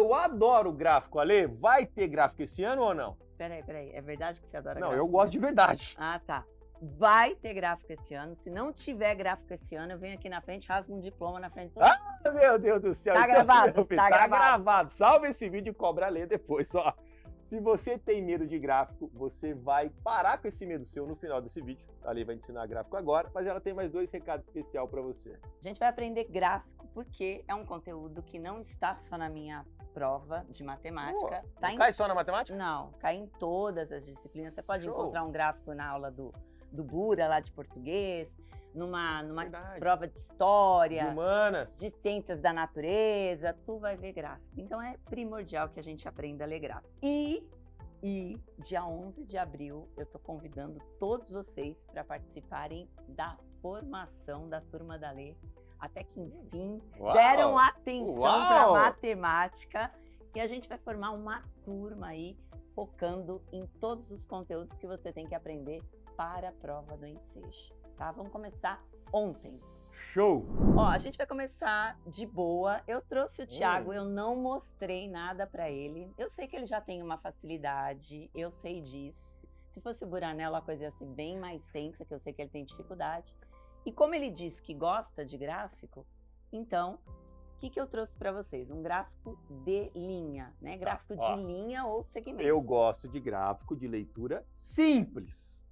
eu adoro gráfico, Ale. Vai ter gráfico esse ano ou não? Peraí. É verdade que você adora Não, gráfico? eu gosto de verdade. Ah, tá. Vai ter gráfico esse ano. Se não tiver gráfico esse ano, eu venho aqui na frente, rasgo um diploma na frente de todo mundo. Ah, meu Deus do céu. Tá gravado, meu filho, tá tá gravado. gravado. Salva esse vídeo e cobra a Ale depois, ó. Se você tem medo de gráfico, você vai parar com esse medo seu no final desse vídeo. A Ale vai te ensinar gráfico agora, mas ela tem mais 2 recados especiais para você. A gente vai aprender gráfico porque é um conteúdo que não está só na minha prova de matemática. Não cai só na matemática? Não, cai em todas as disciplinas. Você pode Show. encontrar um gráfico na aula do Bura, lá de português, numa Verdade. prova de história, De humanas. de ciências da natureza, tu vai ver gráfico. Então é primordial que a gente aprenda a ler gráfico. E dia 11 de abril eu tô convidando todos vocês para participarem da formação da Turma da Lê. Até que enfim Uau. deram atenção para Uau. matemática e a gente vai formar uma turma aí focando em todos os conteúdos que você tem que aprender para a prova do Enseja, tá? Vamos começar ontem. Show! Ó, a gente vai começar de boa. Eu trouxe o Thiago, eu não mostrei nada pra ele. Eu sei que ele já tem uma facilidade, eu sei disso. Se fosse o Buranello, a coisa ia ser bem mais tensa, que eu sei que ele tem dificuldade. E como ele disse que gosta de gráfico, então, o que eu trouxe pra vocês? Um gráfico de linha, né? Gráfico de linha ou segmento. Eu gosto de gráfico de leitura simples.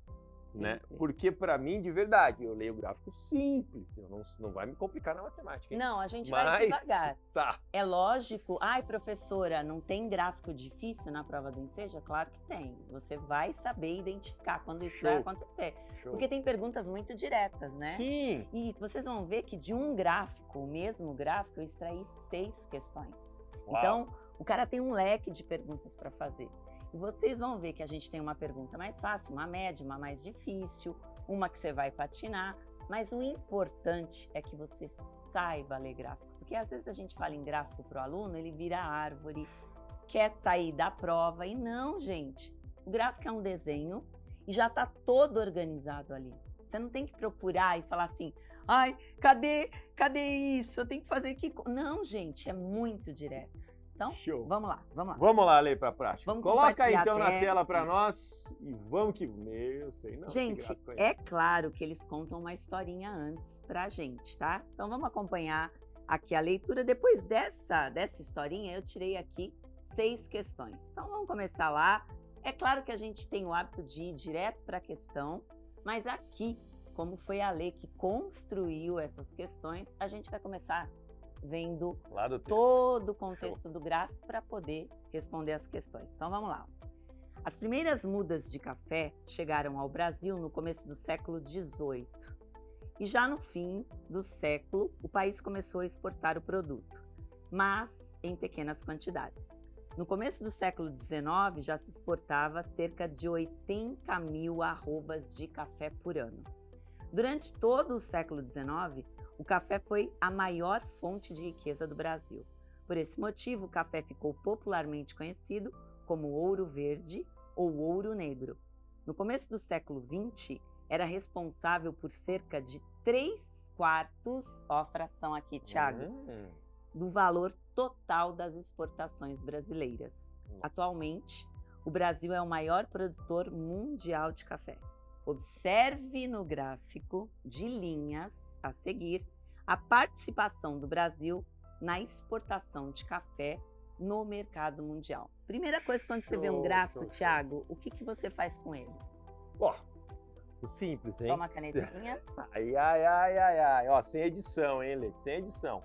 Né? Simples. Porque para mim, de verdade, eu leio gráfico simples, eu não vai me complicar na matemática. Hein? Não, a gente Mas- vai devagar. Tá. É lógico, ai professora, não tem gráfico difícil na prova do Enseja? Claro que tem. Você vai saber identificar quando isso Show. vai acontecer. Show. Porque tem perguntas muito diretas, né? Sim. E vocês vão ver que de um gráfico, o mesmo gráfico, eu extraí 6 questões. Uau. Então, o cara tem um leque de perguntas para fazer. E vocês vão ver que a gente tem uma pergunta mais fácil, uma média, uma mais difícil, uma que você vai patinar. Mas o importante é que você saiba ler gráfico. Porque às vezes a gente fala em gráfico para o aluno, ele vira árvore, quer sair da prova. E não, gente. O gráfico é um desenho e já está todo organizado ali. Você não tem que procurar e falar assim, ai, cadê isso? Eu tenho que fazer aqui. Não, gente, é muito direto. Então, Show. vamos lá. Vamos lá, Lei, para a prática. Vamos Coloca aí compartilhar então a na tela. tela para nós e vamos que... Eu sei não. esse Gente, gráfico aí. é claro que eles contam uma historinha antes pra gente, tá? Então vamos acompanhar aqui a leitura. Depois dessa historinha, eu tirei aqui 6 questões. Então vamos começar lá. É claro que a gente tem o hábito de ir direto para a questão, mas aqui, como foi a Lê que construiu essas questões, a gente vai começar vendo Lá do texto. todo o contexto do gráfico para poder responder as questões. Então vamos lá. As primeiras mudas de café chegaram ao Brasil no começo do século XVIII. E já no fim do século, o país começou a exportar o produto, mas em pequenas quantidades. No começo do século XIX, já se exportava cerca de 80 mil arrobas de café por ano. Durante todo o século XIX, o café foi a maior fonte de riqueza do Brasil. Por esse motivo, o café ficou popularmente conhecido como ouro verde ou ouro negro. No começo do século XX, era responsável por cerca de 3/4, ó a fração aqui, Thiago, do valor total das exportações brasileiras. Atualmente, o Brasil é o maior produtor mundial de café. Observe no gráfico de linhas a seguir a participação do Brasil na exportação de café no mercado mundial. Primeira coisa, quando você vê um gráfico, Thiago, o que você faz com ele? Ó, o simples, hein? Toma a canetinha. Ai. Ó, sem edição, hein, Lê? Sem edição.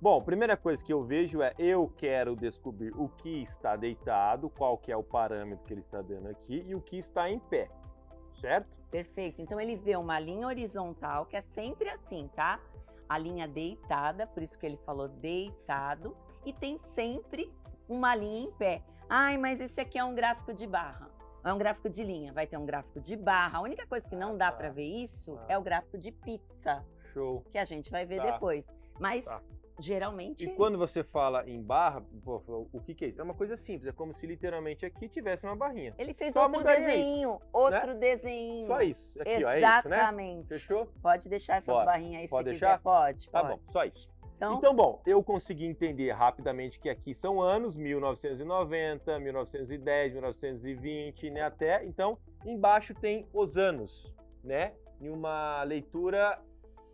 Bom, primeira coisa que eu vejo é eu quero descobrir o que está deitado, qual que é o parâmetro que ele está dando aqui e o que está em pé, certo? Perfeito. Então ele vê uma linha horizontal, que é sempre assim, tá? A linha deitada, por isso que ele falou deitado, e tem sempre uma linha em pé. Ai, mas esse aqui é um gráfico de barra. É um gráfico de linha, vai ter um gráfico de barra. A única coisa que não dá para ver isso é o gráfico de pizza, Show. que a gente vai ver depois. Mas geralmente... E quando você fala em barra, o que é isso? É uma coisa simples, é como se literalmente aqui tivesse uma barrinha. Ele fez Só outro mudaria desenho, isso, outro né? desenho. Só isso, aqui, ó, é isso, né? Exatamente. Fechou? Pode deixar essas Bora. barrinhas aí se Pode você deixar? quiser. Pode. Tá bom, só isso. Então, bom, eu consegui entender rapidamente que aqui são anos, 1990, 1910, 1920, né, até. Então, embaixo tem os anos, né, em uma leitura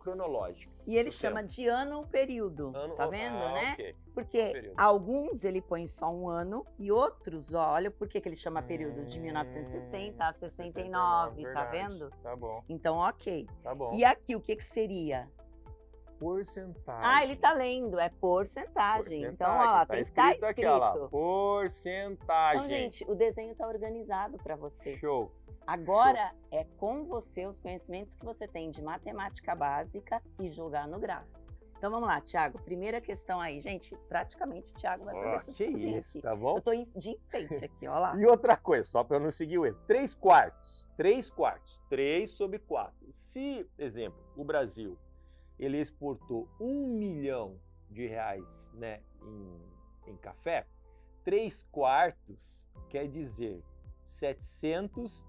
cronológica. E ele chama de ano ou período, tá vendo, né? Okay. Porque alguns ele põe só um ano e outros, ó, olha por que ele chama período de 1960 a 69, tá vendo? Tá bom. Então, ok. Tá bom. E aqui, o que seria? Porcentagem. Ah, ele tá lendo, é porcentagem. Então, ó lá, tá escrito aqui, ó lá, porcentagem. Então, gente, o desenho tá organizado para você. Show. Agora é com você os conhecimentos que você tem de matemática básica e jogar no gráfico. Então vamos lá, Thiago. Primeira questão aí. Gente, praticamente o Thiago vai fazer tudo que isso, tá bom? Eu tô de enfeite aqui, ó lá. E outra coisa, só para eu não seguir o erro. 3 quartos. 3 quartos. 3 sobre 4. Se, exemplo, o Brasil, ele exportou R$ 1 milhão, né, em café, 3 quartos quer dizer 700...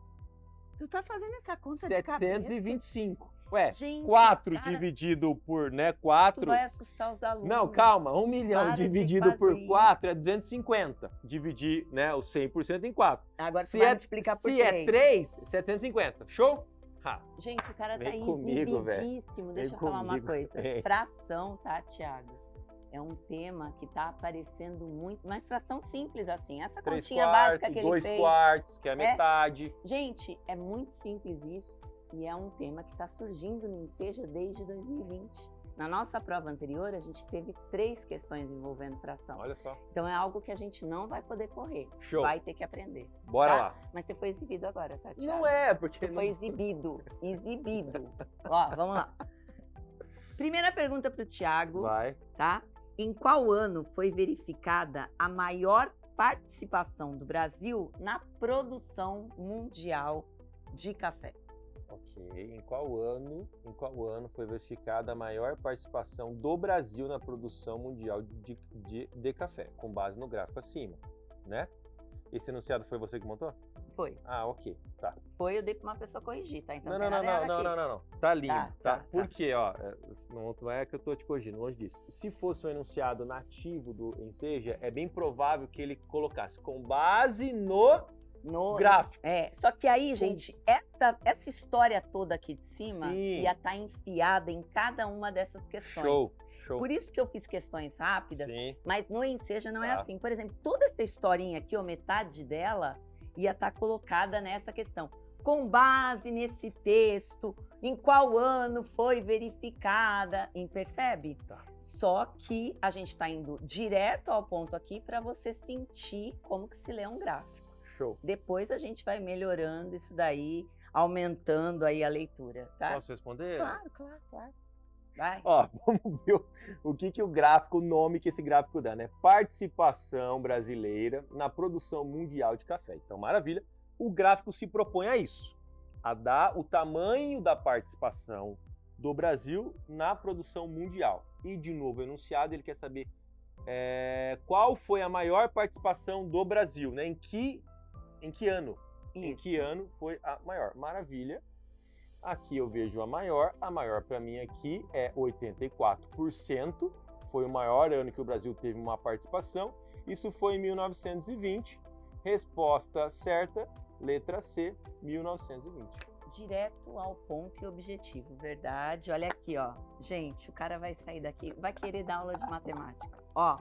Tu tá fazendo essa conta de cabeça? 725. Ué, gente, 4 cara, dividido por, né, 4... Tu vai assustar os alunos. Não, calma, 1 milhão Para dividido por 4 é 250. Dividir, né, o 100% em 4. Agora você vai multiplicar por 3. Se é 3, 750. Show? Ha. Gente, o cara tá comigo, exibidíssimo. Deixa eu falar uma coisa. Fração, tá, Thiago? É um tema que tá aparecendo muito, mas fração simples assim. Essa continha básica que ele fez. 2 quartos, que é a metade. Gente, é muito simples isso e é um tema que está surgindo no Enseja desde 2020. Na nossa prova anterior, a gente teve 3 questões envolvendo fração. Olha só. Então é algo que a gente não vai poder correr. Show. Vai ter que aprender. Bora tá? lá. Mas você foi exibido agora, tá, Thiago? Não é, porque... Você foi exibido. Exibido. Ó, vamos lá. Primeira pergunta para o Thiago. Vai. Tá? Em qual ano foi verificada a maior participação do Brasil na produção mundial de café? Ok. Em qual ano foi verificada a maior participação do Brasil na produção mundial de café, com base no gráfico acima, né? Esse enunciado foi você que montou? Foi. Ah, ok, tá. Foi, eu dei para uma pessoa corrigir, tá? Então Não. Tá lindo, tá? Tá. Por quê, ó? Não é que eu tô te corrigindo, longe disso. Se fosse um enunciado nativo do Enseja, é bem provável que ele colocasse com base no gráfico. É, só que aí, gente, essa história toda aqui de cima ia estar enfiada em cada uma dessas questões. Show. Por isso que eu fiz questões rápidas, mas no Enseja não é Tá. assim. Por exemplo, toda essa historinha aqui, ó, metade dela ia estar colocada nessa questão. Com base nesse texto, em qual ano foi verificada, percebe? Tá. Só que a gente está indo direto ao ponto aqui para você sentir como que se lê um gráfico. Show. Depois a gente vai melhorando isso daí, aumentando aí a leitura, tá? Posso responder? Claro. Vai. Ó, vamos ver o que o gráfico, o nome que esse gráfico dá, né? Participação brasileira na produção mundial de café. Então, maravilha. O gráfico se propõe a isso, a dar o tamanho da participação do Brasil na produção mundial. E, de novo, enunciado, ele quer saber qual foi a maior participação do Brasil, né? Em que ano? Isso. Em que ano foi a maior? Maravilha. Aqui eu vejo a maior para mim aqui é 84%, foi o maior ano que o Brasil teve uma participação, isso foi em 1920, resposta certa, letra C, 1920. Direto ao ponto e objetivo, verdade? Olha aqui, ó, gente, o cara vai sair daqui, vai querer dar aula de matemática, ó,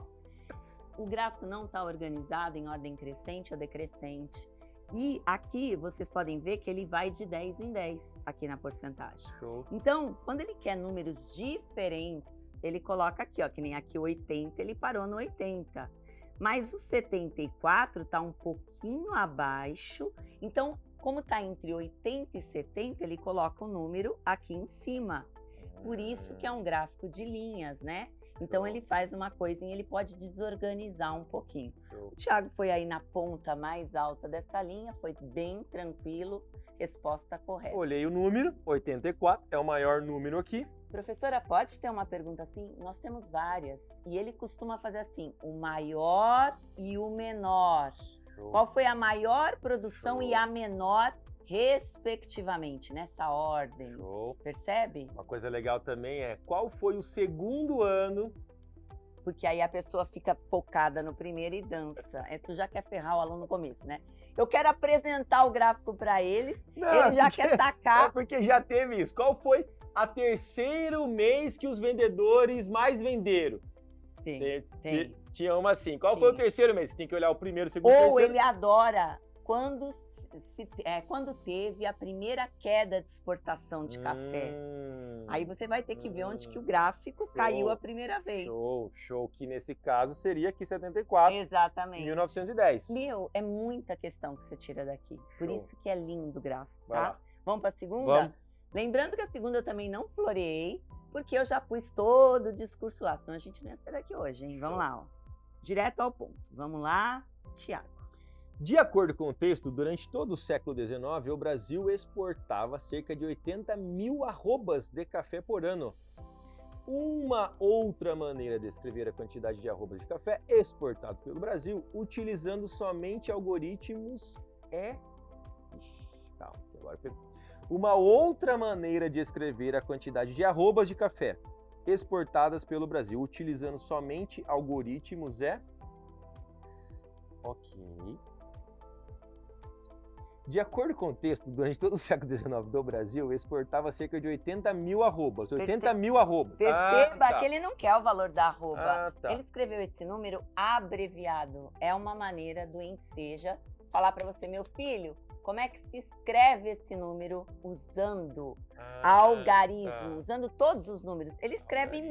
o gráfico não está organizado em ordem crescente ou decrescente. E aqui vocês podem ver que ele vai de 10 em 10 aqui na porcentagem. Show. Então, quando ele quer números diferentes, ele coloca aqui, ó, que nem aqui 80, ele parou no 80. Mas o 74 está um pouquinho abaixo. Então, como está entre 80 e 70, ele coloca o número aqui em cima. Por isso que é um gráfico de linhas, né? Então ele faz uma coisinha, ele pode desorganizar um pouquinho. Show. O Thiago foi aí na ponta mais alta dessa linha, foi bem tranquilo, resposta correta. Olhei o número, 84, é o maior número aqui. Professora, pode ter uma pergunta assim? Nós temos várias, e ele costuma fazer assim, o maior e o menor. Show. Qual foi a maior produção Show. e a menor, respectivamente, nessa ordem? Show. Percebe? Uma coisa legal também é qual foi o segundo ano porque aí a pessoa fica focada no primeiro e dança. Tu já quer ferrar o aluno no começo, né? Eu quero apresentar o gráfico para ele, ele já quer tacar. É porque já teve isso. Qual foi a terceiro mês que os vendedores mais venderam? Tem. Tinha uma assim. Qual foi o terceiro mês? Você tem que olhar o primeiro, o segundo, o Ou terceiro. ele adora quando teve a primeira queda de exportação de café. Aí você vai ter que ver onde que o gráfico caiu a primeira vez. Show. Que nesse caso seria aqui 74. Exatamente. 1910. É muita questão que você tira daqui. Por isso que é lindo o gráfico, Vai tá? lá. Vamos para a segunda? Vamos. Lembrando que a segunda eu também não floreei, porque eu já pus todo o discurso lá, senão a gente não ia sair daqui hoje, hein? Vamos lá, ó. Direto ao ponto. Vamos lá, Tiago. De acordo com o texto, durante todo o século XIX, o Brasil exportava cerca de 80 mil arrobas de café por ano. Uma outra maneira de escrever a quantidade de arrobas de café exportados pelo Brasil, utilizando somente algoritmos, Uma outra maneira de escrever a quantidade de arrobas de café exportadas pelo Brasil, utilizando somente algoritmos, Ok. De acordo com o texto, durante todo o século XIX do Brasil, exportava cerca de 80 mil arrobas. 80 mil arrobas. Perceba que ele não quer o valor da arroba. Tá. Ele escreveu esse número abreviado. É uma maneira do Enseja falar para você, meu filho, como é que se escreve esse número usando algarismo, usando todos os números. Ele escreve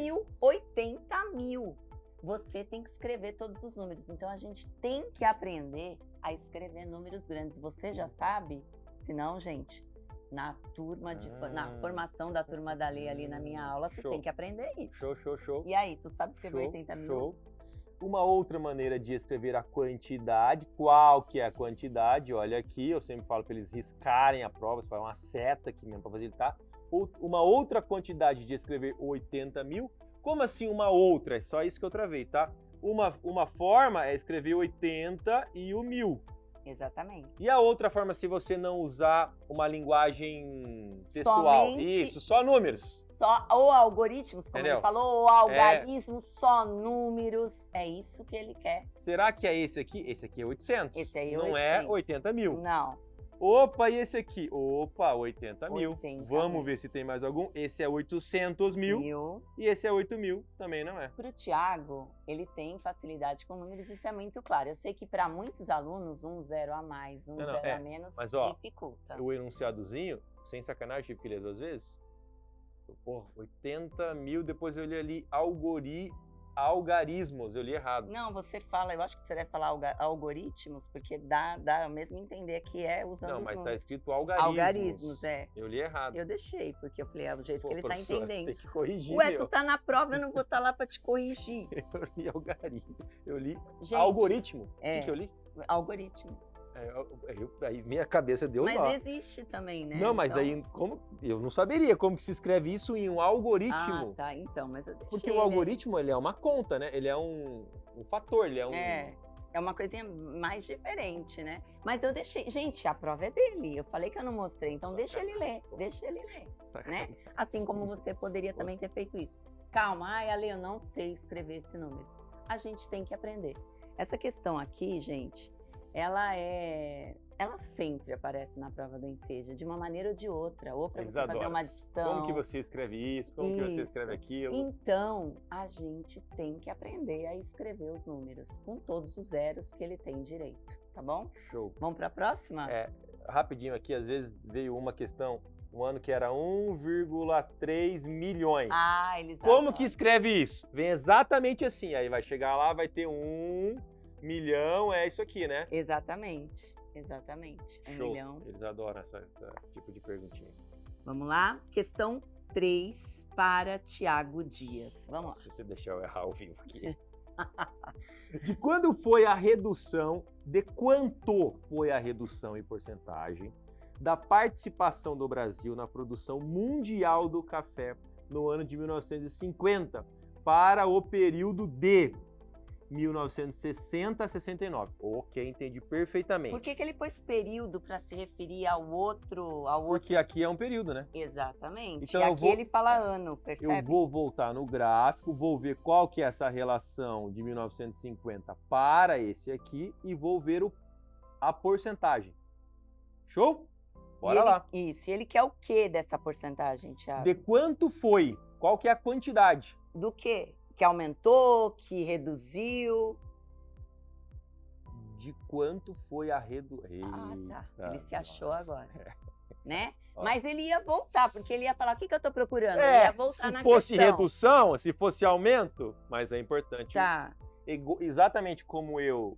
80 mil. Você tem que escrever todos os números. Então, a gente tem que aprender a escrever números grandes. Você já sabe? Se não, gente, na formação da turma da lei ali na minha aula, tu tem que aprender isso. Show. E aí, tu sabe escrever 80 mil? Show. Uma outra maneira de escrever a quantidade, qual que é a quantidade? Olha aqui, eu sempre falo para eles riscarem a prova, você faz uma seta aqui mesmo para facilitar. Uma outra quantidade de escrever 80 mil. Como assim uma outra? É só isso que eu travei, tá? Uma forma é escrever 80 e o 1000. Exatamente. E a outra forma, se você não usar uma linguagem textual? Isso, só números. Ou algoritmos, como Entendeu? ele falou, ou algarismos, só números. É isso que ele quer. Será que é esse aqui? Esse aqui é 800. Esse aí é não 800. É 80 mil. Não. Opa, e esse aqui? Opa, 80 mil. 80 Vamos mil. ver se tem mais algum. Esse é 800 mil. E esse é 8 mil. Também não é. Para o Tiago, ele tem facilidade com números, isso é muito claro. Eu sei que para muitos alunos, 0 a mais, 0 a menos, mas, ó, dificulta. O enunciadozinho, sem sacanagem, tive que ler 2 vezes. Porra, 80 mil, depois eu li ali algarismos, eu li errado. Não, você fala, eu acho que você deve falar algoritmos, porque dá mesmo entender que é usando Não, os mas números. tá escrito algarismos. Algarismos, Eu li errado. Eu deixei, porque eu falei, é o jeito que ele tá professora, entendendo. Tem que corrigir. Ué, tu tá na prova, eu não vou estar lá pra te corrigir. Eu li algarismo. Eu li Gente, algoritmo. O que eu li? Algoritmo. Aí minha cabeça deu Mas nó. existe também, né? Não, mas então... daí, como eu não saberia como que se escreve isso em um algoritmo. Ah, tá, então, mas eu deixei. Porque o algoritmo, ele é uma conta, né? Ele é um fator, ele é um... É uma coisinha mais diferente, né? Mas eu deixei... Gente, a prova é dele. Eu falei que eu não mostrei, então deixa ele ler. Né? Assim como você poderia também ter feito isso. Calma, Ale, eu não sei escrever esse número. A gente tem que aprender. Essa questão aqui, gente, ela sempre aparece na prova do Enseja, de uma maneira ou de outra, ou para você fazer uma adição. Como que você escreve isso? Como que você escreve aquilo? Então, a gente tem que aprender a escrever os números com todos os zeros que ele tem direito, tá bom? Show. Vamos para a próxima? Rapidinho aqui, às vezes veio uma questão, um ano que era 1,3 milhões. Eles Como que escreve isso? Vem exatamente assim, aí vai chegar lá, vai ter 1 milhão, é isso aqui, né? Exatamente. 1 Show. milhão. Eles adoram esse tipo de perguntinha. Vamos lá? Questão 3 para Tiago Dias. Vamos lá. Se você deixar eu errar ao vivo aqui. De quanto foi a redução em porcentagem da participação do Brasil na produção mundial do café no ano de 1950 para o período de 1960 a 69. Ok, entendi perfeitamente. Por que ele pôs período para se referir ao outro? Porque aqui é um período, né? Exatamente. Então E eu aqui vou- ele fala ano, percebe? Eu vou voltar no gráfico, vou ver qual que é essa relação de 1950 para esse aqui e vou ver a porcentagem. Show? Bora lá. Isso. E ele quer o que dessa porcentagem, Thiago? De quanto foi? Qual que é a quantidade? Do quê? Que aumentou, que reduziu? De quanto foi a redução? Tá. Ele se achou agora. Né? Ó. Mas ele ia voltar, porque ele ia falar, o que eu tô procurando? Ele É, ia voltar se na fosse questão. redução, se fosse aumento, mas é importante. Tá. Exatamente como eu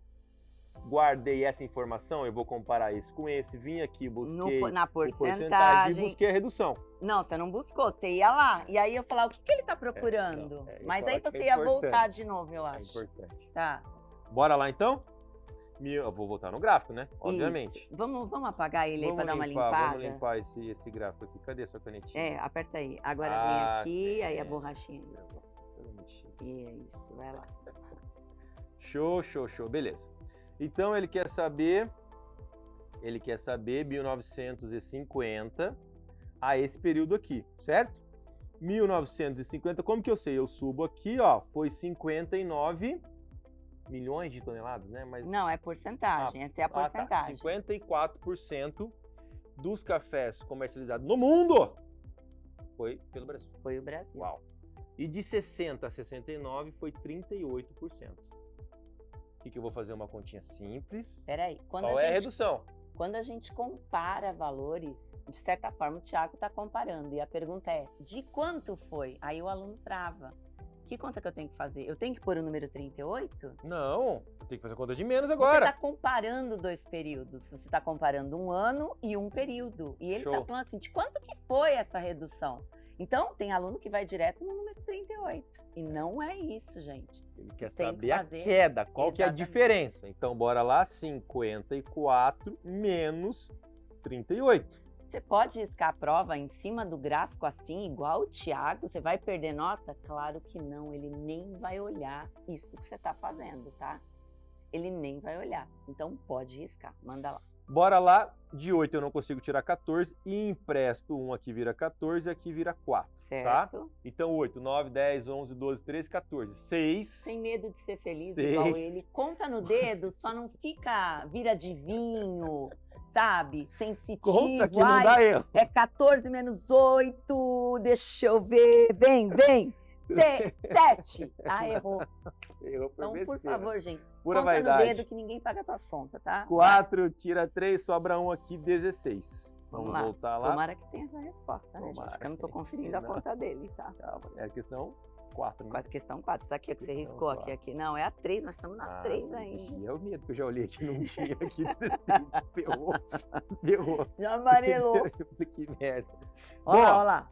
guardei essa informação, eu vou comparar isso com esse, vim aqui, busquei Na o porcentagem porcentagem. e busquei a redução. Não, você não buscou, você ia lá. E aí eu falar, o que ele tá procurando? eu Mas falar aí que você é ia importante. voltar de novo, eu É acho. importante. Tá. Bora lá então? Eu vou voltar no gráfico, né? Obviamente. Isso. Vamos apagar ele aí pra dar uma limpada? Vamos limpar esse gráfico aqui. Cadê a sua canetinha? É, aperta aí. Agora vem aqui, sim, aí a borrachinha. Isso, vai lá. Show. Beleza. Então ele quer saber 1950 a esse período aqui, certo? 1950, como que eu sei? Eu subo aqui, ó, foi 59 milhões de toneladas, né? Mas Não, é porcentagem. Essa é a porcentagem. 54% dos cafés comercializados no mundo foi pelo Brasil. Foi o Brasil. Uau. E de 60 a 69 foi 38%. O que eu vou fazer? Uma continha simples. Peraí. Qual é a redução? Quando a gente compara valores, de certa forma o Thiago está comparando. E a pergunta é, de quanto foi? Aí o aluno trava. Que conta que eu tenho que fazer? Eu tenho que pôr o número 38? Não, eu tenho que fazer conta de menos Você agora. está comparando dois períodos. Você está comparando um ano e um período. E ele está Show. falando assim, de quanto que foi essa redução? Então, tem aluno que vai direto no número 38. E não é isso, gente. Ele quer Tem que saber a fazer. queda, qual que é a Exatamente. diferença. Então, bora lá, 54 menos 38. Você pode riscar a prova em cima do gráfico assim, igual o Thiago? Você vai perder nota? Claro que não, ele nem vai olhar isso que você está fazendo, tá? Ele nem vai olhar. Então, pode riscar, manda lá. Bora lá, de 8 eu não consigo tirar 14 e empresto 1 aqui vira 14 e aqui vira 4, tá? Certo? Então 8, 9, 10, 11, 12, 13, 14, 6. Sem medo de ser feliz Seis. igual ele. Conta no dedo, só não fica vira adivinho, sabe? Sensitivo. Conta que não Ai, dá erro. é 14 menos 8, deixa eu ver. Vem. 7. Ah, errou. Errou por Então, por besteira. favor, gente, Pura conta vaidade. no dedo que ninguém paga tuas contas, tá? 4, tira 3, sobra 1 aqui, 16. Vamos lá. voltar lá. Tomara que tenha essa resposta, né, gente? Tomara Porque eu não tô que conferindo sim, a não. conta dele, tá? Calma, é a questão 4, né? Questão 4. Isso aqui é que você Questão riscou 4. aqui. Não, é a 3, nós estamos na 3 ainda. É o medo que eu já olhei que não tinha aqui. Ferrou. Já amarelou. Que merda. Olha lá.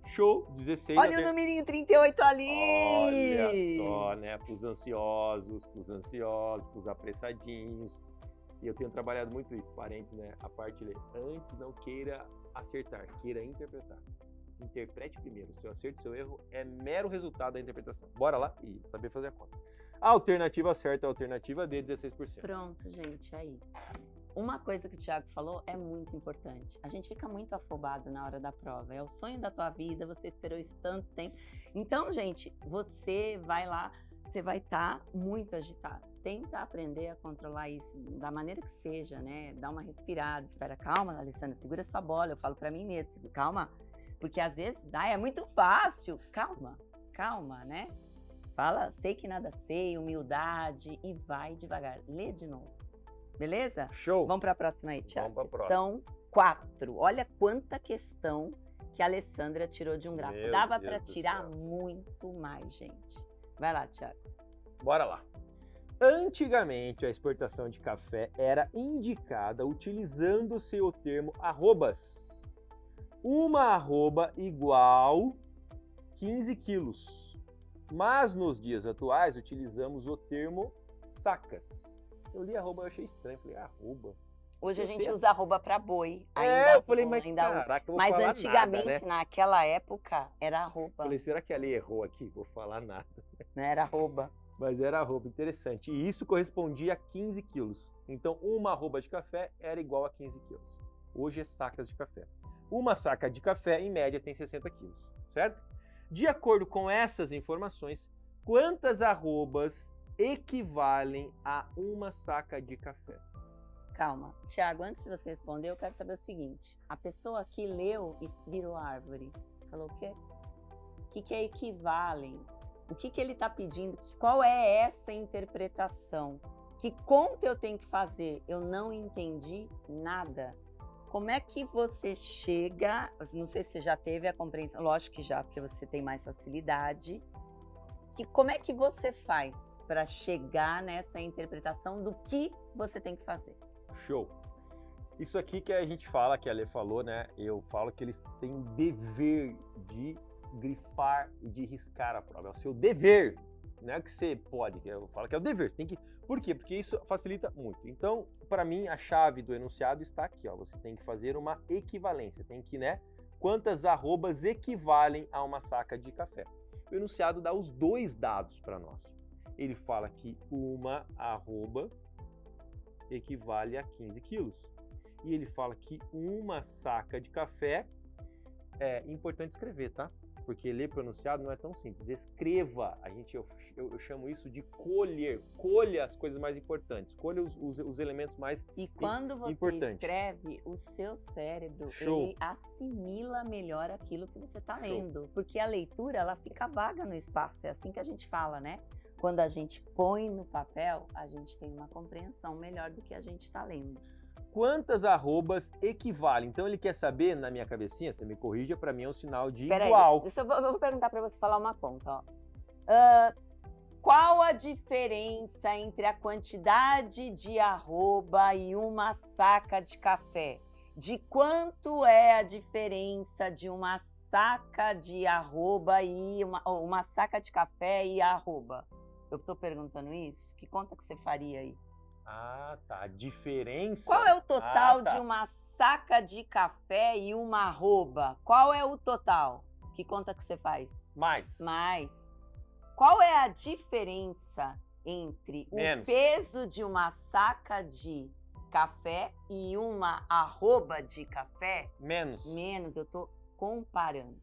Show, 16. Olha o numerinho 38 ali. Olha só, né? Pros ansiosos, pros apressadinhos. E eu tenho trabalhado muito isso, parênteses, né? A parte de antes não queira acertar, queira interpretar. Interprete primeiro. Seu acerto e seu erro é mero resultado da interpretação. Bora lá e saber fazer a conta. A alternativa certa é a alternativa D, 16%. Pronto, gente, aí. Uma coisa que o Thiago falou é muito importante. A gente fica muito afobado na hora da prova. É o sonho da tua vida, você esperou isso tanto tempo. Então, gente, você vai lá, você vai estar muito agitado. Tenta aprender a controlar isso da maneira que seja, né? Dá uma respirada, espera. Calma, Alessandra, segura sua bola. Eu falo pra mim mesmo, calma. Porque às vezes, é muito fácil. Calma, né? Fala, sei que nada sei, humildade e vai devagar. Lê de novo. Beleza? Show. Vamos para a próxima aí, Thiago. Vamos pra Questão 4. Olha quanta questão que a Alessandra tirou de um gráfico. Meu Dava Deus para do tirar céu. muito mais, gente. Vai lá, Thiago. Bora lá. Antigamente, a exportação de café era indicada utilizando-se o termo arrobas. Uma arroba igual 15 quilos. Mas nos dias atuais, utilizamos o termo sacas. Eu li arroba, eu achei estranho. Falei, arroba. Hoje a Eu gente sei. usa arroba para boi. Eu falei, mas caraca, eu vou Mas falar antigamente, nada, né? naquela época, era arroba. Falei, será que a lei errou aqui? Vou falar nada. Não era arroba. Mas era arroba, interessante. E isso correspondia a 15 quilos. Então, uma arroba de café era igual a 15 quilos. Hoje é sacas de café. Uma saca de café, em média, tem 60 quilos, certo? De acordo com essas informações, quantas arrobas equivalem a uma saca de café? Calma. Tiago, antes de você responder, eu quero saber o seguinte. A pessoa aqui leu e virou árvore. Falou o quê? O que é equivalem? O que ele está pedindo? Qual é essa interpretação? Que conta eu tenho que fazer? Eu não entendi nada. Como é que você chega? Não sei se você já teve a compreensão, lógico que já, porque você tem mais facilidade. Como é que você faz para chegar nessa interpretação do que você tem que fazer? Show! Isso aqui que a gente fala, que a Lê falou, né? Eu falo que eles têm o dever de grifar e de riscar a prova. É o seu dever. Não é o que você pode, eu falo que é o dever. Você tem que... Por quê? Porque isso facilita muito. Então, para mim, a chave do enunciado está aqui. Ó. Você tem que fazer uma equivalência. Tem que, né? Quantas arrobas equivalem a uma saca de café? O enunciado dá os dois dados para nós. Ele fala que uma arroba equivale a 15 quilos. E ele fala que uma saca de café é importante escrever, tá? Porque ler pronunciado não é tão simples. Escreva, eu chamo isso de colher. Colha as coisas mais importantes, colha os elementos mais importantes. E quando você escreve, o seu cérebro, ele assimila melhor aquilo que você está lendo. Porque a leitura, ela fica vaga no espaço, é assim que a gente fala, né? Quando a gente põe no papel, a gente tem uma compreensão melhor do que a gente está lendo. Quantas arrobas equivalem? Então ele quer saber, na minha cabecinha, você me corrija, para mim é um sinal de Pera igual. Aí, eu vou perguntar para você falar uma conta. Ó. Qual a diferença entre a quantidade de arroba e uma saca de café? De quanto é a diferença de uma saca de arroba e uma saca de café e arroba? Eu estou perguntando isso? Que conta que você faria aí? Ah, tá. A diferença... Qual é o total de uma saca de café e uma arroba? Qual é o total? Que conta que você faz? Mais. Qual é a diferença entre o peso de uma saca de café e uma arroba de café? Menos, eu estou comparando.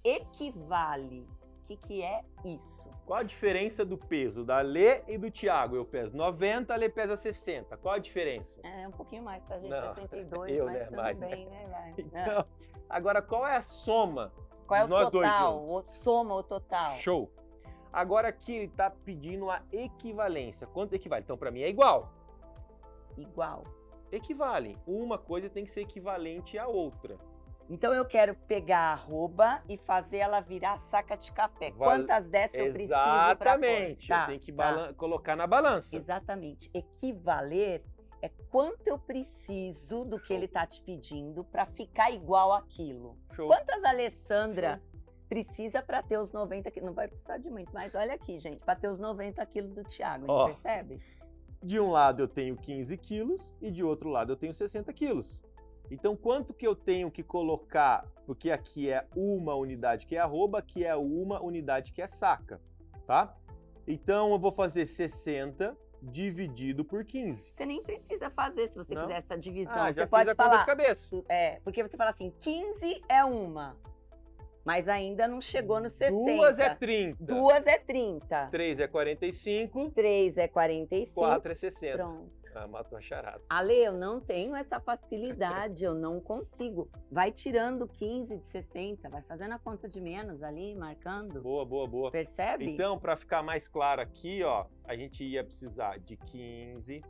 Equivale. O que é isso? Qual a diferença do peso da Lê e do Tiago? Eu peso 90, a Lê pesa 60. Qual a diferença? É um pouquinho mais, tá, gente? Não, 62, eu, mas né, tudo mais, bem, né? Vai. Então, agora, qual é a soma? Qual é o nós total? Dois juntos? Soma o total. Show! Agora aqui ele está pedindo a equivalência. Quanto equivale? Então, para mim é igual. Igual. Equivalem. Uma coisa tem que ser equivalente à outra. Então eu quero pegar a arroba e fazer ela virar saca de café. Quantas dessas eu preciso para pôr? Exatamente. Eu tenho que colocar na balança. Exatamente. Equivaler é quanto eu preciso do que ele está te pedindo para ficar igual àquilo. Show. Quantas Alessandra precisa para ter os 90 quilos? Não vai precisar de muito, mas olha aqui, gente, para ter os 90 quilos do Tiago, percebe? De um lado eu tenho 15 quilos e de outro lado eu tenho 60 quilos. Então, quanto que eu tenho que colocar? Porque aqui é uma unidade que é arroba, aqui é uma unidade que é saca, tá? Então, eu vou fazer 60 dividido por 15. Você nem precisa fazer, se você quiser essa divisão. Ah, você já pode fiz a falar, conta de cabeça. Porque você fala assim, 15 é uma, mas ainda não chegou no 60. 2 é 30. 2 é 30. 3 é 45. 3 é 45. 4 é 60. Pronto. Ah, matou a charada. Ale, eu não tenho essa facilidade, eu não consigo. Vai tirando 15 de 60, vai fazendo a conta de menos ali, marcando. Boa. Percebe? Então, para ficar mais claro aqui, ó, a gente ia precisar de 15,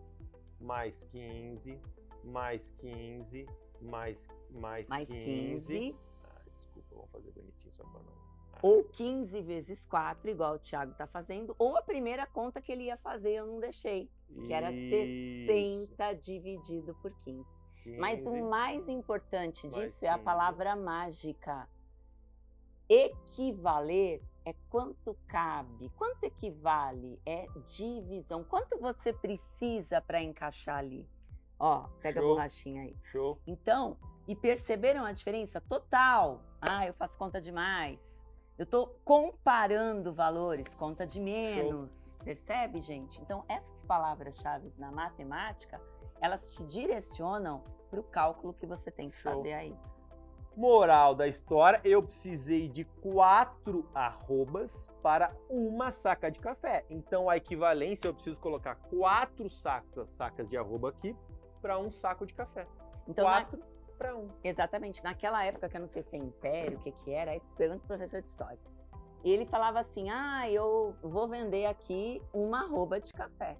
mais 15, mais 15, mais 15. Desculpa, vamos fazer bonitinho só para não... Ou 15 vezes 4, igual o Thiago está fazendo, ou a primeira conta que ele ia fazer, eu não deixei, que era 60 dividido por 15. Mas o mais importante disso é a palavra mágica. Equivaler é quanto cabe. Quanto equivale é divisão. Quanto você precisa para encaixar ali? Ó, pega a borrachinha aí. Show. Então, e perceberam a diferença total? Ah, eu faço conta demais. Eu estou comparando valores, conta de menos, percebe, gente? Então, essas palavras-chave na matemática, elas te direcionam para o cálculo que você tem que fazer aí. Moral da história, eu precisei de 4 arrobas para uma saca de café. Então, a equivalência, eu preciso colocar 4 sacas de arroba aqui para um saco de café. Então, 4 para 1. Exatamente. Naquela época, que eu não sei se é império, o que era, aí pergunta pro professor de história. Ele falava assim, eu vou vender aqui uma arroba de café.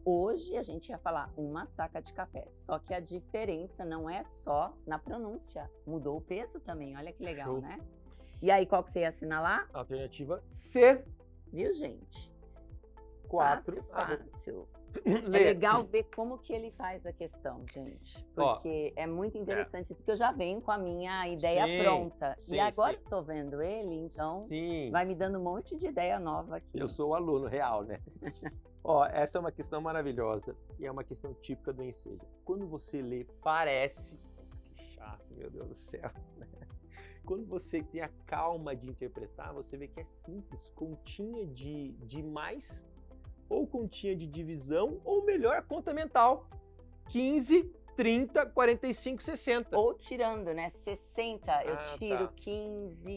Hoje a gente ia falar uma saca de café, só que a diferença não é só na pronúncia, mudou o peso também, olha que legal, Show. né? E aí, qual que você ia assinalar? Alternativa C. Viu, gente? 4 Fácil. É legal ver como que ele faz a questão, gente, porque é muito interessante isso, porque eu já venho com a minha ideia pronta, e agora eu tô vendo ele, então vai me dando um monte de ideia nova aqui. Eu sou o aluno real, né? Essa é uma questão maravilhosa e é uma questão típica do Enseja. Quando você lê, parece... Que chato, meu Deus do céu. Quando você tem a calma de interpretar, você vê que é simples, continha de mais, ou continha de divisão, ou melhor, a conta mental. 15, 30, 45, 60. Ou tirando, né? 60,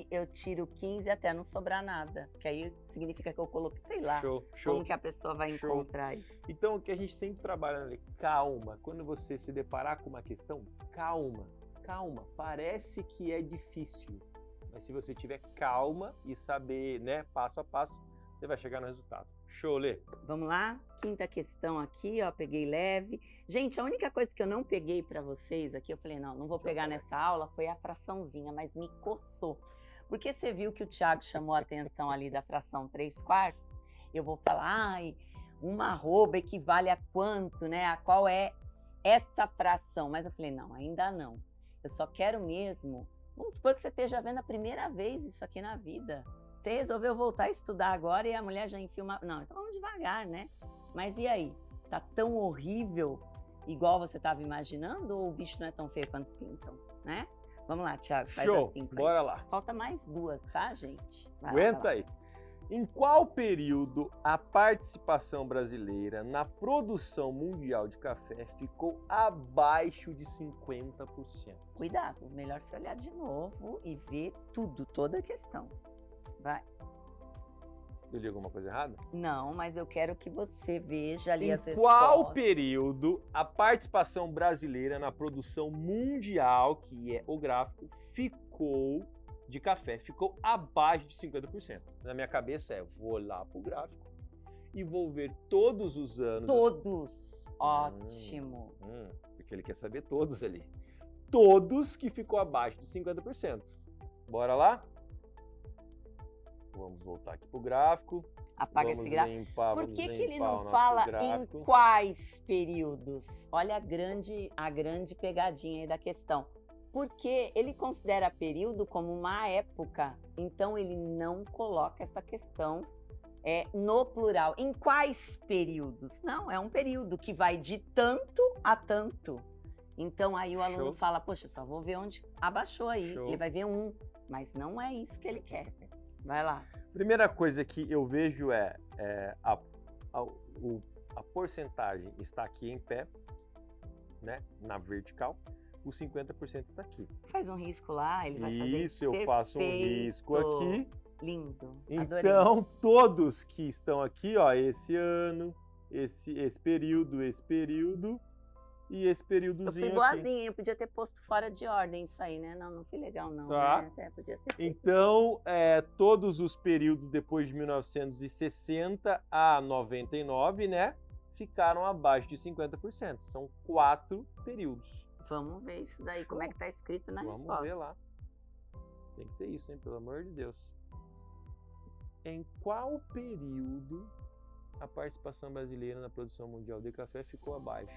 eu tiro 15 até não sobrar nada. Que aí significa que eu coloquei, sei lá, como que a pessoa vai encontrar aí. Então, o que a gente sempre trabalha ali, calma. Quando você se deparar com uma questão, calma. Parece que é difícil. Mas se você tiver calma e saber, né, passo a passo, você vai chegar no resultado. Show, Lê. Vamos lá? Quinta questão aqui, peguei leve. Gente, a única coisa que eu não peguei para vocês aqui, eu falei, não vou pegar nessa aula, foi a fraçãozinha, mas me coçou. Porque você viu que o Thiago chamou a atenção ali da fração 3/4? Eu vou falar, uma arroba equivale a quanto, né? A qual é essa fração? Mas eu falei, não, ainda não. Eu só quero mesmo... Vamos supor que você esteja vendo a primeira vez isso aqui na vida. Você resolveu voltar a estudar agora e a mulher já enfia uma... Não, então vamos devagar, né? Mas e aí? Tá tão horrível igual você estava imaginando ou o bicho não é tão feio quanto pintam, né? Vamos lá, Thiago, faz assim. Bora lá. Falta mais 2, tá, gente? Aguenta aí. Em qual período a participação brasileira na produção mundial de café ficou abaixo de 50%? Cuidado, melhor você olhar de novo e ver tudo, toda a questão. Vai. Eu li alguma coisa errada? Não, mas eu quero que você veja ali as respostas. Em qual período a participação brasileira na produção mundial, que é o gráfico, ficou de café, ficou abaixo de 50%? Na minha cabeça eu vou lá pro gráfico e vou ver todos os anos. Todos! Ótimo! Porque ele quer saber todos ali. Todos que ficou abaixo de 50%. Bora lá? Vamos voltar aqui pro gráfico. Apaga esse gráfico. Por que ele não fala em quais períodos? Olha a grande pegadinha aí da questão. Porque ele considera período como uma época, então ele não coloca essa questão no plural. Em quais períodos? Não, é um período que vai de tanto a tanto. Então aí o aluno fala, poxa, só vou ver onde abaixou aí. Ele vai ver 1, mas não é isso que ele quer. Vai lá. Primeira coisa que eu vejo a porcentagem está aqui em pé, né, na vertical. Os 50% está aqui. Faz um risco lá, ele vai fazer isso. Isso, eu faço um risco aqui. Lindo. Então, todos que estão aqui, esse ano, esse período e esse períodozinho aqui. Eu fui boazinha, eu podia ter posto fora de ordem isso aí, né? Não fui legal não, tá. Né? Até podia ter feito. Então, todos os períodos depois de 1960 a 99, né, ficaram abaixo de 50%. São 4 períodos. Vamos ver isso daí, como é que tá escrito na resposta. Vamos ver lá. Tem que ter isso, hein? Pelo amor de Deus. Em qual período a participação brasileira na produção mundial de café ficou abaixo?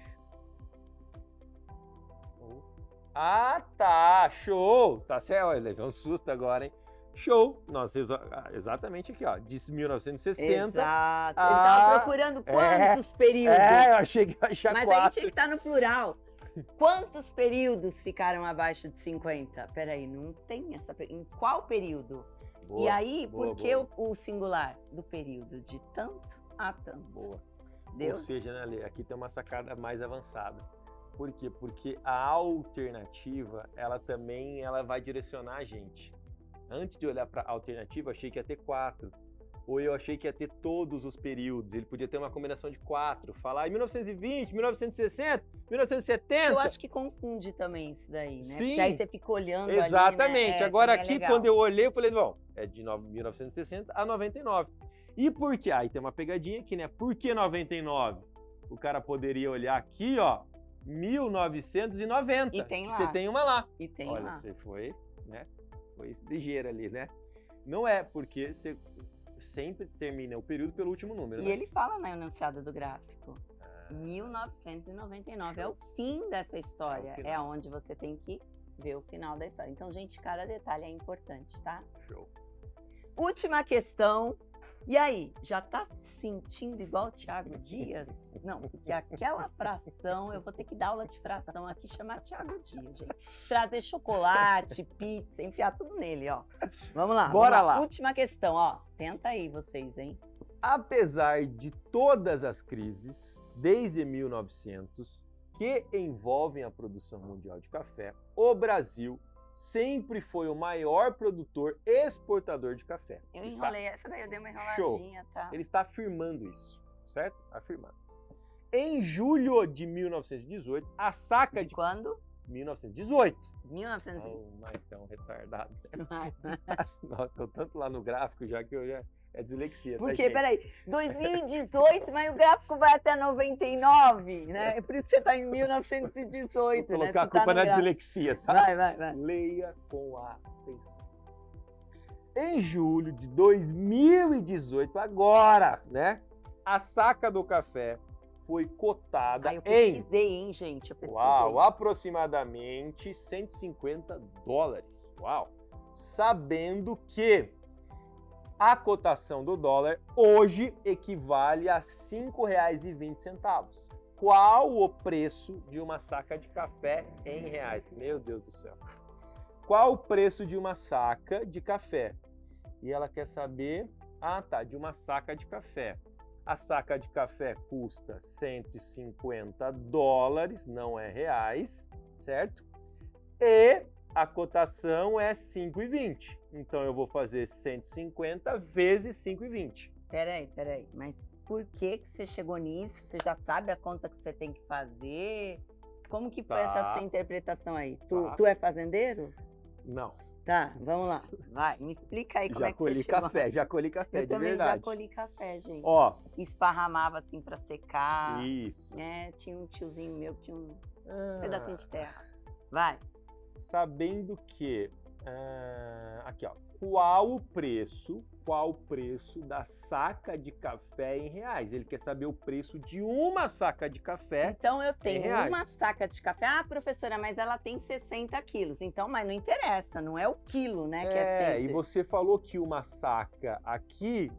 Ah, tá! Show! Tá certo? Olha, levei um susto agora, hein? Show! Nossa, exatamente aqui, ó. De 1960. Exato. Ele tava procurando quantos períodos. Eu achei que ia achar 4. Mas aí tinha que estar no plural. Quantos períodos ficaram abaixo de 50? Peraí, não tem essa... Em qual período? Boa, E aí, boa, por que boa. o singular? Do período de tanto a tanto. Boa. Deu? Ou seja, né, Lê, aqui tem uma sacada mais avançada. Por quê? Porque a alternativa, ela vai direcionar a gente. Antes de olhar para a alternativa, eu achei que ia ter 4. Ou eu achei que ia ter todos os períodos. Ele podia ter uma combinação de 4. Falar em 1920, 1960, 1970. Eu acho que confunde também isso daí, né? Sim. Porque aí você fica olhando Exatamente. ali, né? Agora também é aqui, legal. quando eu olhei, eu falei, bom, é de 1960 a 99. E por quê? Aí tem uma pegadinha aqui, né? Por que 99? O cara poderia olhar aqui, ó, 1990. E tem lá. Você tem uma lá. E tem Olha, lá. você foi, né? Foi ligeiro ali, né? Não é, porque você sempre termina o período pelo último número, E né? ele fala na enunciado do gráfico. 1999 é o fim dessa história. final. É onde você tem que ver o final da história. Então, gente, cada detalhe é importante, tá? Show. Última questão. E aí, já tá se sentindo igual o Thiago Dias? Não, porque aquela fração, eu vou ter que dar aula de fração aqui, chamar Thiago Dias, gente. Trazer chocolate, pizza, enfiar tudo nele, ó. Vamos lá. Bora vamos lá. Última questão, ó. Tenta aí vocês, hein? Apesar de todas as crises, desde 1900, que envolvem a produção mundial de café, o Brasil sempre foi o maior produtor exportador de café. Eu Está- enrolei, essa daí eu dei uma enroladinha, tá? Ele está afirmando isso, certo? Afirmando. Em julho de 1918, a saca De de quando? 1918. 1900. Oh, mas tão retardado. Vai. Nossa, tô tanto lá no gráfico já que eu já é dislexia, tá, Porque, gente? peraí, 2018, mas o gráfico vai até 99, né? É por isso que você tá em 1918, Vou né? colocar a Tu tá culpa no na gráfico. dislexia, tá? Vai. Leia com atenção. Em julho de 2018, agora, né? A saca do café foi cotada Ai, eu em, pesquisei, hein, gente? Eu pesquisei. uau, aproximadamente $150. Uau! Sabendo que a cotação do dólar hoje equivale a R$ 5,20. Qual o preço de uma saca de café em reais? Meu Deus do céu. Qual o preço de uma saca de café? E ela quer saber, de uma saca de café. A saca de café custa $150, não é reais, certo? E a cotação é 5,20. Então eu vou fazer 150 vezes 5,20. Peraí. Mas por que você chegou nisso? Você já sabe a conta que você tem que fazer? Como que foi essa sua interpretação aí? Tu é fazendeiro? Não. Tá, vamos lá. Vai, me explica aí como é que você chegou. Já colhi café, Eu de também verdade. já colhi café, gente. Ó, Esparramava assim pra secar. isso. Né? Tinha um tiozinho meu que tinha um pedacinho de terra. Vai. Sabendo que, aqui ó, qual o preço da saca de café em reais? Ele quer saber o preço de uma saca de café. Então eu tenho reais. uma saca de café. Ah, professora, mas ela tem 60 quilos. Então, mas não interessa, não é o quilo, né? Que é E sempre. você falou que uma saca aqui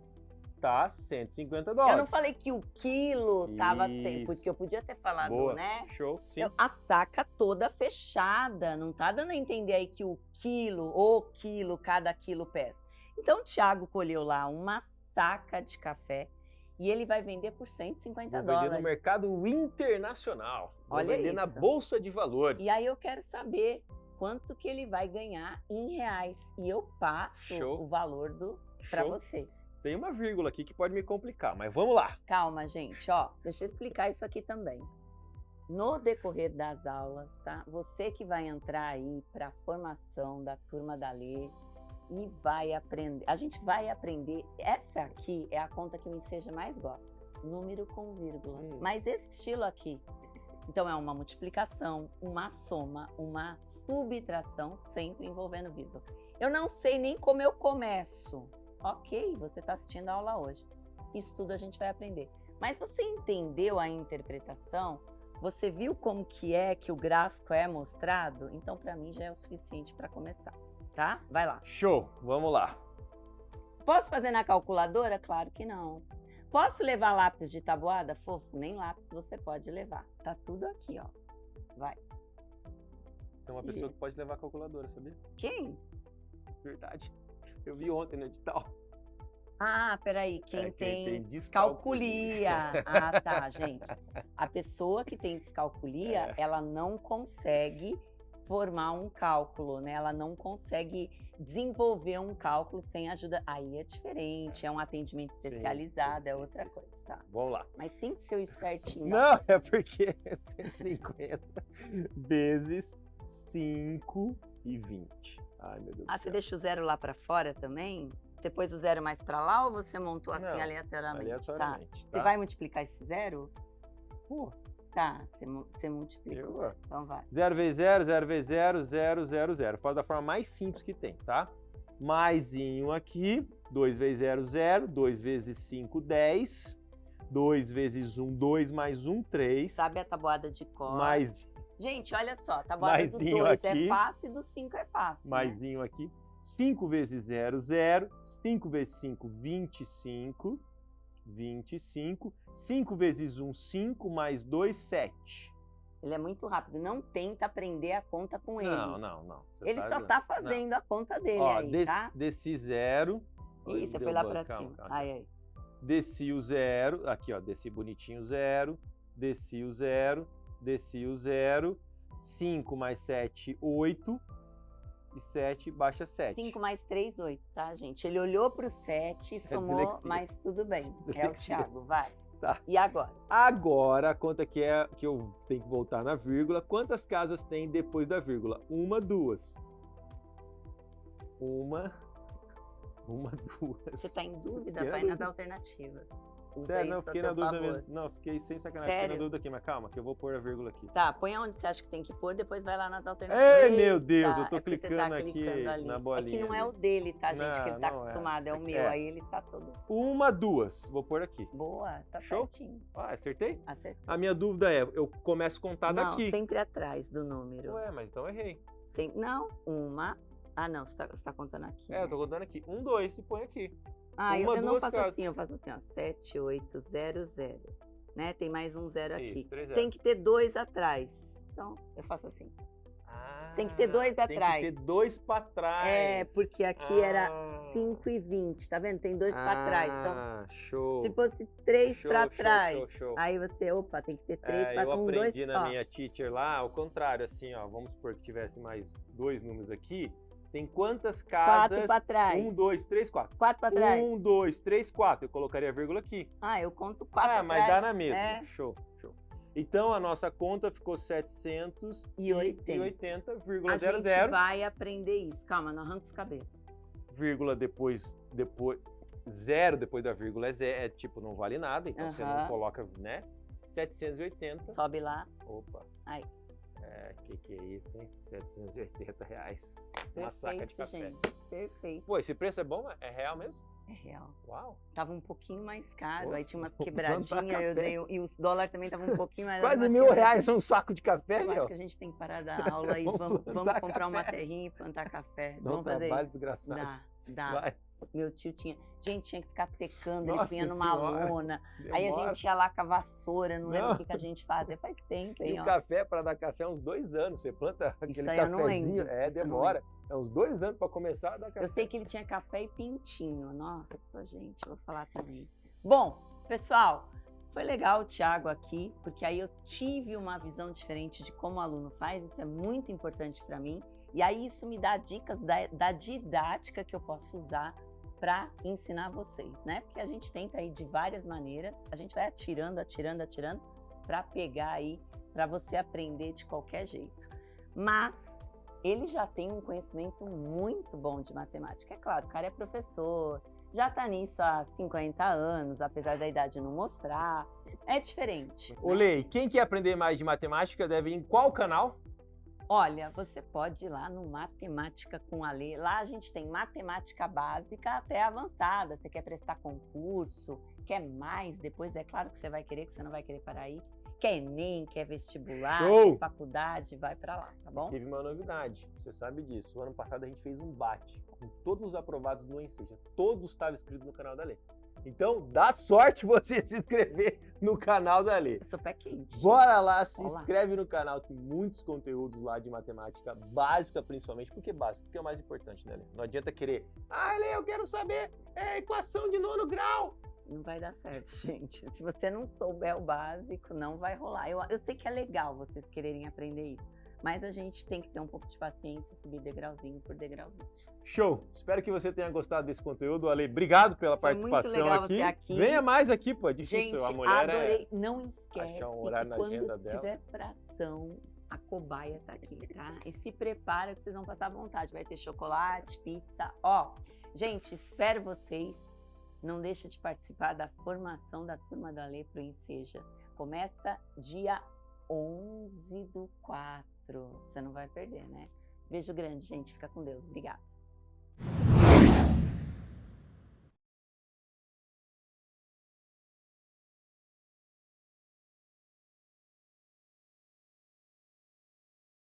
tá $150. Eu não falei que o quilo tava Isso. tempo, porque eu podia ter falado, Boa. né? Show, sim. A saca toda fechada, não tá dando a entender aí que o quilo, cada quilo pesa. Então o Thiago colheu lá uma saca de café e ele vai vender por $150. Vou vender no mercado internacional. Vou Olha vender na isso. Bolsa de Valores. E aí eu quero saber quanto que ele vai ganhar em reais. E eu passo Show. o valor para Show. você. Tem uma vírgula aqui que pode me complicar, mas vamos lá. Calma, gente, ó, deixa eu explicar isso aqui também. No decorrer das aulas, tá? Você que vai entrar aí para a formação da turma da Lê e vai aprender. A gente vai aprender. Essa aqui é a conta que o Enseja mais gosta. Número com vírgula. Mas esse estilo aqui. Então é uma multiplicação, uma soma, uma subtração, sempre envolvendo vírgula. Eu não sei nem como eu começo. Ok, você está assistindo a aula hoje. Isso tudo a gente vai aprender. Mas você entendeu a interpretação? Você viu como que o gráfico é mostrado? Então, para mim, já é o suficiente para começar, tá? Vai lá. Show, vamos lá. Posso fazer na calculadora? Claro que não. Posso levar lápis de tabuada? Fofo, nem lápis você pode levar. Tá tudo aqui, ó. Vai. Tem uma pessoa que pode levar a calculadora, sabia? Quem? Verdade. Eu vi ontem no edital. Ah, peraí, quem quem tem tem descalculia. Ah, tá, gente. A pessoa que tem descalculia, ela não consegue formar um cálculo, né? Ela não consegue desenvolver um cálculo sem ajuda. Aí é diferente, é um atendimento especializado, é outra coisa, tá? Vamos lá. Mas tem que ser o espertinho. Não, é porque é 150 vezes 5 e 20. Ai, meu Deus do Ah, você céu. deixa o zero lá pra fora também? Você pôs o zero mais pra lá ou você montou assim Não, aleatoriamente? Tá? aleatoriamente, Você tá? vai multiplicar esse zero? Pô, Tá, você multiplica o Eu, zero. Então vai. 0 vezes 0, 0 vezes 0, 0, 0, 0. Faz da forma mais simples que tem, tá? Maisinho aqui, 2 vezes 0, 0. 2 vezes 5, 10. 2 vezes 1, 2 mais 1, 3. Sabe a tabuada de cor? Mais, Gente, olha só, a tabuada do Maisinho 2 aqui. é fácil e do 5 é fácil. Né? maisinho aqui. 5 vezes 0, 0. 5 vezes 5, 25. 25. 5 vezes 1, 5. Mais 2, 7. Ele é muito rápido. Não tenta aprender a conta com ele. Não. Você Ele só tá fazendo a conta dele Ó, aí, tá? desci 0. Ih, você foi lá pra cima. Aí. Desci o 0. Aqui, ó. Desci bonitinho o 0. Desci o 0. Desci o 0. 5 mais 7, 8. E 7 baixa 7. 5 mais 3, 8, tá, gente? Ele olhou pro 7 e somou, dislexia. mas tudo bem. É o Dislexia. Thiago, vai. Tá. E agora? Agora, a conta que é que eu tenho que voltar na vírgula. Quantas casas tem depois da vírgula? 1, 2. 1, 2. Você tá em dúvida? Fiquei na Vai nas dúvida. alternativas. Usa Sério, isso não, a fiquei teu na dúvida favor. mesmo. Não, fiquei sem sacanagem, fiquei na Sério? dúvida aqui, mas calma, que eu vou pôr a vírgula aqui. Tá, põe onde você acha que tem que pôr, depois vai lá nas alternativas. Ei, meu Deus, Eita, eu tô é porque você clicando tá aqui clicando ali. na bolinha. É que não é ali. o dele, tá, gente? Que ele tá Não, não é. acostumado, é o Aqui, meu. é. Aí ele tá todo... 1, 2. Vou pôr aqui. Boa, tá Show? certinho. Ah, acertei? Acertou. A minha dúvida é, eu começo a contar Não, daqui. sempre atrás do número. Ué, mas então eu errei. Não, uma... Ah, não, você tá contando aqui. É, eu tô contando aqui. 1, 2 e põe aqui. Ah, uma, eu não duas faço casas. assim, eu faço assim, ó, 7, 8, 0, 0. Né? Tem mais um 0 aqui. Isso, 3 Tem que ter 2 atrás. Então, eu faço assim. Tem que ter 2 atrás. Tem que ter 2 pra trás. É, porque aqui era 5 e 20, tá vendo? Tem 2 pra trás. Então, Show. se fosse 3 Show, pra show, trás, show. aí você, opa, tem que ter 3 pra Eu um, 2, aprendi na minha teacher lá, ao contrário, assim, ó, vamos supor que tivesse mais 2 números aqui, tem quantas 4 casas? pra trás. 1, 2, 3, 4. 4 pra trás. 1, 2, 3, 4. Eu colocaria a vírgula aqui. Ah, eu conto 4 pra Mas trás. dá na mesma. É. Show. Então a nossa conta ficou 780,00. A gente vai aprender isso. Calma, não arranca os cabelos. Vírgula depois 0 depois da vírgula é tipo, não vale nada, então você não Aham. coloca, né? 780. Sobe lá. Opa. Aí. Que é isso, hein? R$780. Uma saca de Perfeito, café. gente. Perfeito. Pô, esse preço é bom? É real mesmo? É real. Uau. Tava um pouquinho mais caro, Pô, aí tinha umas vou quebradinhas, plantar eu café. dei, e os dólares também estavam um pouquinho mais... Quase umas R$1.000 quebradinhas. um saco de café, Eu meu. acho que a gente tem que parar da aula e vamos plantar comprar uma café. terrinha e plantar café. Dá um Vamos fazer trabalho isso. desgraçado. Dá. Vai. Meu tio tinha... Gente, tinha que ficar secando, Nossa ele punha numa Senhora. lona. Aí a Demora. gente ia lá com a vassoura, não lembro Não. o que a gente fazia. Faz tempo, E hein, o ó. café, para dar café, é uns 2 anos. Você planta aquele aí eu não cafezinho. lembro. Isso eu não Demora. É uns 2 anos para começar a dar café. Eu sei que ele tinha café e pintinho. Nossa, gente, eu vou falar também. Bom, pessoal, foi legal o Thiago aqui, porque aí eu tive uma visão diferente de como o aluno faz, isso é muito importante para mim. E aí isso me dá dicas da didática que eu posso usar para ensinar vocês, né? Porque a gente tenta aí de várias maneiras, a gente vai atirando para pegar aí, para você aprender de qualquer jeito. Mas ele já tem um conhecimento muito bom de matemática. É claro, o cara é professor, já está nisso há 50 anos, apesar da idade não mostrar. É diferente. Ô, Lei, quem quer aprender mais de matemática deve ir em qual canal? Olha, você pode ir lá no Matemática com a Lê. Lá a gente tem matemática básica até avançada. Você quer prestar concurso, quer mais, depois é claro que você vai querer, que você não vai querer parar aí. Quer Enem, quer vestibular, Show! quer faculdade, vai para lá, tá bom? Teve uma novidade, você sabe disso. O ano passado a gente fez um bate com todos os aprovados do ENSEJA. Todos estavam inscritos no canal da Lei. Então, dá sorte você se inscrever no canal da Lê. Eu sou pé quente. Bora lá, se Olá. inscreve no canal, tem muitos conteúdos lá de matemática básica, principalmente. Por que básica? Porque é o mais importante, né, Lê? Não adianta querer, Lê, eu quero saber a equação de 9º grau. Não vai dar certo, gente. Se você não souber o básico, não vai rolar. Eu sei que é legal vocês quererem aprender isso, mas a gente tem que ter um pouco de paciência e subir degrauzinho por degrauzinho. Show! Espero que você tenha gostado desse conteúdo. Ale, obrigado pela Foi muito participação legal aqui. você aqui. Venha mais aqui, pô. É difícil. Gente, A mulher adorei. Não esquece achar um horário que na agenda quando dela. tiver fração, a cobaia tá aqui, tá? E se prepara que vocês vão passar vontade. Vai ter chocolate, pizza. Ó, gente, espero vocês. Não deixa de participar da formação da Turma da Lê pro Enseja. Começa dia 11/4. Você não vai perder, né? Beijo grande, gente. Fica com Deus. Obrigada.